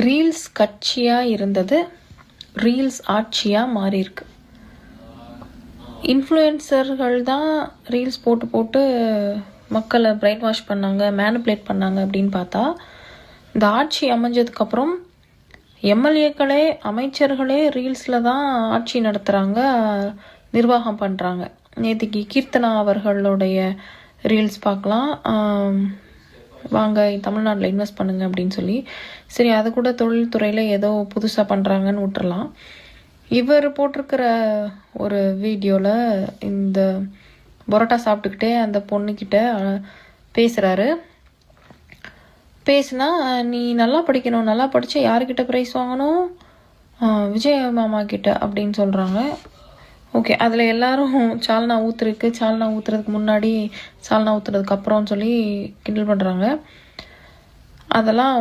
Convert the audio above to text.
Reels கட்சியாக இருந்தது reels ஆட்சியாக மாறியிருக்கு. இன்ஃப்ளூயன்சர்கள் தான் ரீல்ஸ் போட்டு போட்டு மக்களை பிரெயின் வாஷ் பண்ணாங்க, மேனிப்புலேட் பண்ணாங்க அப்படின்னு பார்த்தா, இந்த ஆட்சி அமைஞ்சதுக்கப்புறம் எம்எல்ஏக்களே அமைச்சர்களே ரீல்ஸில் தான் ஆட்சி நடத்துகிறாங்க, நிர்வாகம் பண்ணுறாங்க. நேற்றுக்கு கீர்த்தனா அவர்களுடைய ரீல்ஸ் பார்க்கலாம், வாங்க தமிழ்நாட்டில் இன்வெஸ்ட் பண்ணுங்க அப்படின்னு சொல்லி. சரி, அது கூட தொழில்துறையில் ஏதோ புதுசாக பண்ணுறாங்கன்னு விட்டுறலாம். இவர் போட்டிருக்கிற ஒரு வீடியோவில் இந்த பரோட்டா சாப்பிட்டுக்கிட்டே அந்த பொண்ணுக்கிட்ட பேசுகிறாரு. பேசுனா, நீ நல்லா படிக்கணும், நல்லா படித்தா யாருக்கிட்ட ப்ரைஸ் வாங்கணும், விஜய் மாமா கிட்ட அப்படின்னு சொல்கிறாங்க. ஓகே, அதில் எல்லாரும் சால்னா ஊற்றுறதுக்கு, சால்னா ஊற்றுறதுக்கு முன்னாடி, சால்னா ஊற்றுறதுக்கு அப்புறம்னு சொல்லி கிண்டல் பண்ணுறாங்க. அதெல்லாம்